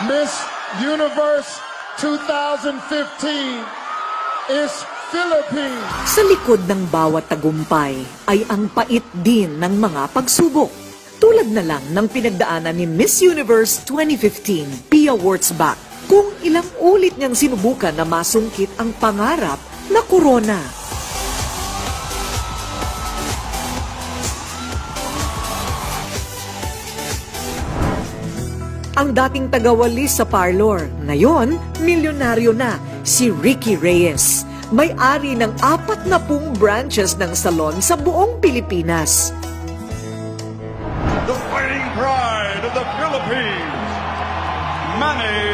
Miss Universe 2015 is Philippines. Sa likod ng bawat tagumpay ay ang pait din ng mga pagsubok. Tulad na lang ng pinagdaanan ni Miss Universe 2015, Pia Wurtzbach, kung ilang ulit niyang sinubukan na masungkit ang pangarap na korona. Ang dating tagawalis sa parlor, ngayon, milyonaryo na, si Ricky Reyes. May-ari ng 40 branches ng salon sa buong Pilipinas. The fighting pride of the Philippines, Manny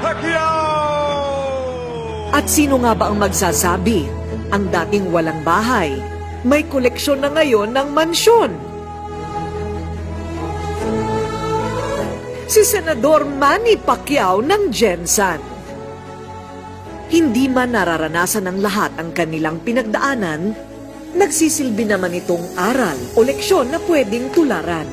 Pacquiao! At sino nga ba ang magsasabi? Ang dating walang bahay, may koleksyon na ngayon ng mansyon. Si Senador Manny Pacquiao ng Gensan. Hindi man nararanasan ng lahat ang kanilang pinagdaanan, nagsisilbi naman itong aral o leksyon na pwedeng tularan.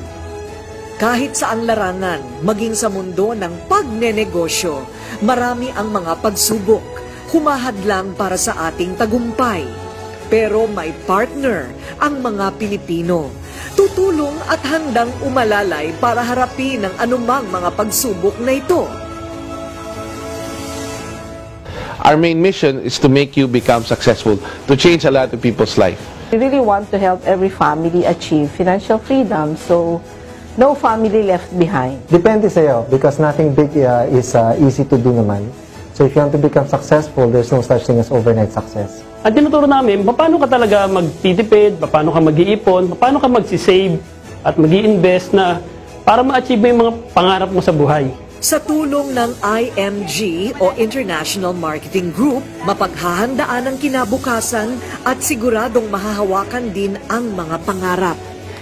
Kahit saang larangan, maging sa mundo ng pagnenegosyo, marami ang mga pagsubok, humahadlang para sa ating tagumpay. Pero may partner ang mga Pilipino. Tutulong at handang umalalay para harapin ang anumang mga pagsubok na ito. Our main mission is to make you become successful, to change a lot of people's life. We really want to help every family achieve financial freedom, so no family left behind. Depende sa'yo because nothing big is easy to do naman. So if you want to become successful, there's no such thing as overnight success. At tinuturo namin, paano ka talaga magtitipid, paano ka mag-iipon, paano ka magsisave at mag-i-invest na para ma-achieve mo yung mga pangarap mo sa buhay. Sa tulong ng IMG o International Marketing Group, mapaghahandaan ang kinabukasan at siguradong mahahawakan din ang mga pangarap.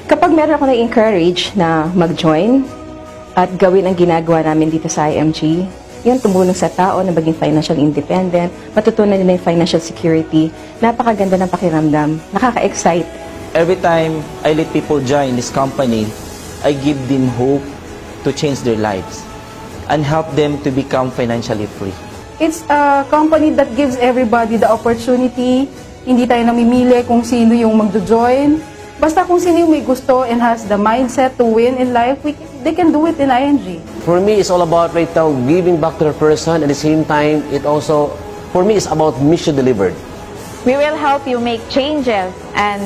Kapag meron ako na-encourage na mag-join at gawin ang ginagawa namin dito sa IMG, yan tumulong sa tao na maging financial independent, matutunan nila yung financial security. Napakaganda ng pakiramdam, nakaka-excite. Every time I let people join this company, I give them hope to change their lives and help them to become financially free. It's a company that gives everybody the opportunity. Hindi tayo namimili kung sino yung magjo-join. Basta kung sino yung may gusto and has the mindset to win in life, they can do it in ING. For me, it's all about right now giving back to the person. At the same time, it also, for me, it's about mission delivered. We will help you make changes and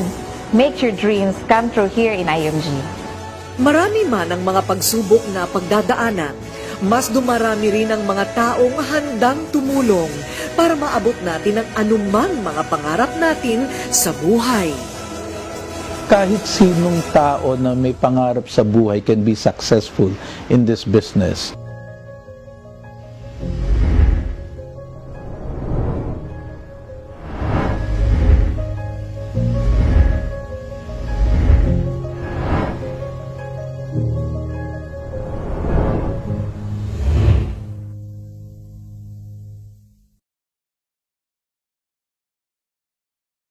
make your dreams come true here in IMG. Marami man ang mga pagsubok na pagdadaanan, mas dumarami rin ang mga taong handang tumulong para maabot natin ang anumang mga pangarap natin sa buhay. Kahit sinong tao na may pangarap sa buhay can be successful in this business.